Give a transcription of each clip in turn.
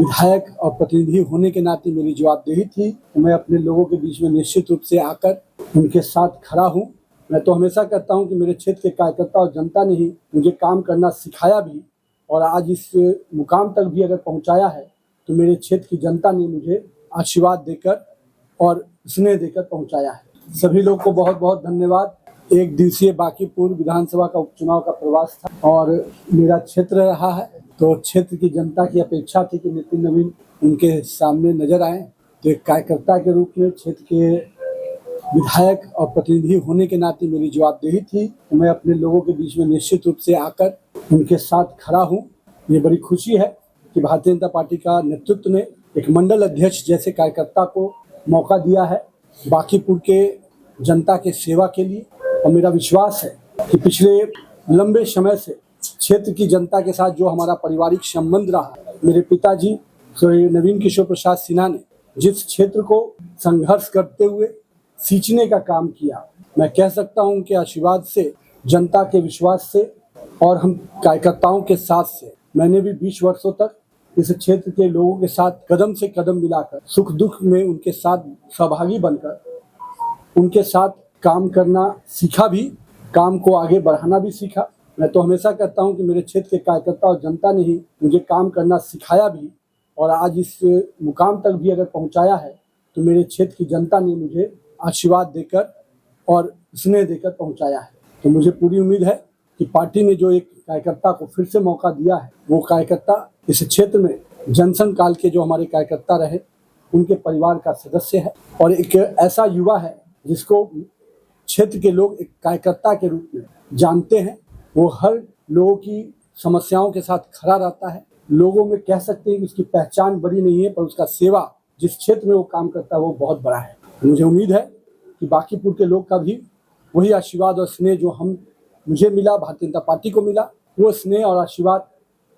विधायक और प्रतिनिधि होने के नाते मेरी जवाबदेही थी। मैं अपने लोगों के बीच में निश्चित रूप से आकर उनके साथ खड़ा हूं। मैं तो हमेशा कहता हूं कि मेरे क्षेत्र के कार्यकर्ता और जनता ने ही मुझे काम करना सिखाया भी, और आज इस मुकाम तक भी अगर पहुंचाया है तो मेरे क्षेत्र की जनता ने मुझे आशीर्वाद देकर और स्नेह देकर पहुंचाया है। सभी लोग को बहुत बहुत धन्यवाद। एक दिवसीय बांकीपुर विधानसभा का उपचुनाव का प्रवास था और मेरा क्षेत्र रहा है, तो क्षेत्र की जनता की अपेक्षा थी कि नितिन नवीन उनके सामने नजर आए। तो एक कार्यकर्ता के रूप में क्षेत्र के विधायक और प्रतिनिधि होने के नाते मेरी जवाबदेही थी। मैं अपने लोगों के बीच में निश्चित रूप से आकर उनके साथ खड़ा हूं। ये बड़ी खुशी है कि भारतीय जनता पार्टी का नेतृत्व ने एक मंडल अध्यक्ष जैसे कार्यकर्ता को मौका दिया है बांकीपुर के जनता के सेवा के लिए। और मेरा विश्वास है कि पिछले लंबे समय से क्षेत्र की जनता के साथ जो हमारा पारिवारिक संबंध रहा, मेरे पिताजी श्री नवीन किशोर प्रसाद सिन्हा ने जिस क्षेत्र को संघर्ष करते हुए सींचने का काम किया, मैं कह सकता हूं उनके आशीर्वाद से, जनता के विश्वास से और हम कार्यकर्ताओं के साथ से मैंने भी 20 वर्षों तक इस क्षेत्र के लोगों के साथ कदम से कदम मिलाकर सुख दुख में उनके साथ सहभागी बनकर उनके साथ काम करना सीखा भी, काम को आगे बढ़ाना भी सीखा। मैं तो हमेशा कहता हूं कि मेरे क्षेत्र के कार्यकर्ता और जनता ने ही मुझे काम करना सिखाया भी, और आज इस मुकाम तक भी अगर पहुंचाया है तो मेरे क्षेत्र की जनता ने मुझे आशीर्वाद देकर और स्नेह देकर पहुंचाया है। तो मुझे पूरी उम्मीद है कि पार्टी ने जो एक कार्यकर्ता को फिर से मौका दिया है, वो कार्यकर्ता इस क्षेत्र में जनसंघ काल के जो हमारे कार्यकर्ता रहे उनके परिवार का सदस्य है, और एक ऐसा युवा है जिसको क्षेत्र के लोग एक कार्यकर्ता के रूप में जानते हैं। वो हर लोगों की समस्याओं के साथ खड़ा रहता है। लोगों में कह सकते हैं कि उसकी पहचान बड़ी नहीं है, पर उसका सेवा जिस क्षेत्र में वो काम करता है वो बहुत बड़ा है। मुझे उम्मीद है कि बांकीपुर के लोग का भी वही आशीर्वाद और स्नेह जो मुझे मिला, भारतीय जनता पार्टी को मिला, वो स्नेह और आशीर्वाद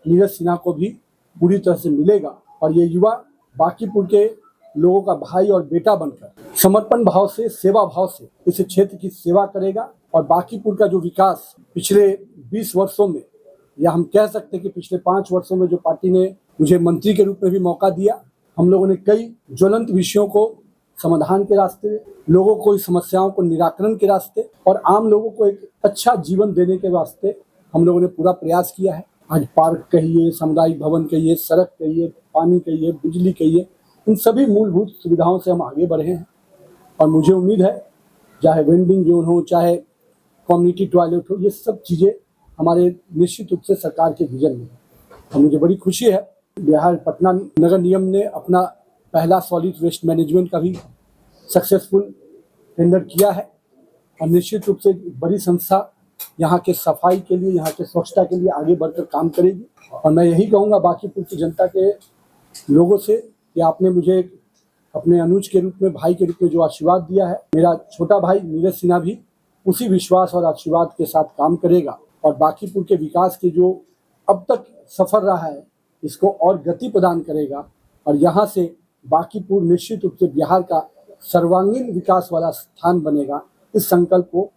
नीरज सिन्हा को भी पूरी तरह से मिलेगा। और ये युवा बांकीपुर के लोगों का भाई और बेटा बनकर समर्पण भाव से, सेवा भाव से इस क्षेत्र की सेवा करेगा। और बांकीपुर का जो विकास पिछले 20 वर्षों में, या हम कह सकते हैं कि पिछले 5 वर्षों में जो पार्टी ने मुझे मंत्री के रूप में भी मौका दिया, हम लोगों ने कई ज्वलंत विषयों को समाधान के रास्ते, लोगों को इस समस्याओं को निराकरण के रास्ते और आम लोगों को एक अच्छा जीवन देने के वास्ते हम लोगों ने पूरा प्रयास किया है। आज पार्क कहिए, सामुदायिक भवन कहिए, सड़क कहिए, पानी कहिए, बिजली कहिए, इन सभी मूलभूत सुविधाओं से हम आगे बढ़े हैं। और मुझे उम्मीद है चाहे वेंडिंग जोन हो, चाहे कम्युनिटी टॉयलेट हो, ये सब चीज़ें हमारे निश्चित रूप से सरकार के विजन में है। और मुझे बड़ी खुशी है बिहार पटना नगर निगम ने अपना पहला सॉलिड वेस्ट मैनेजमेंट का भी सक्सेसफुल टेंडर किया है, और निश्चित रूप से बड़ी संस्था यहाँ के सफाई के लिए, यहाँ के स्वच्छता के लिए आगे बढ़कर काम करेगी। और मैं यही कहूँगा बांकीपुर की जनता के लोगों से कि आपने मुझे अपने अनुज के रूप में, भाई के रूप में जो आशीर्वाद दिया है, मेरा छोटा भाई नीरज सिन्हा भी उसी विश्वास और आशीर्वाद के साथ काम करेगा और बांकीपुर के विकास के जो अब तक सफर रहा है इसको और गति प्रदान करेगा। और यहाँ से बांकीपुर निश्चित रूप से बिहार का सर्वांगीण विकास वाला स्थान बनेगा। इस संकल्प को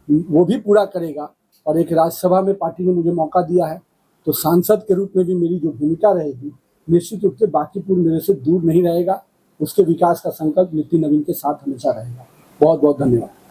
वो भी पूरा करेगा। और एक राज्यसभा में पार्टी ने मुझे मौका दिया है, तो सांसद के रूप में भी मेरी जो भूमिका रहेगी, निश्चित रूप से बांकीपुर मेरे से दूर नहीं रहेगा। उसके विकास का संकल्प नितिन नवीन के साथ हमेशा रहेगा। बहुत बहुत धन्यवाद।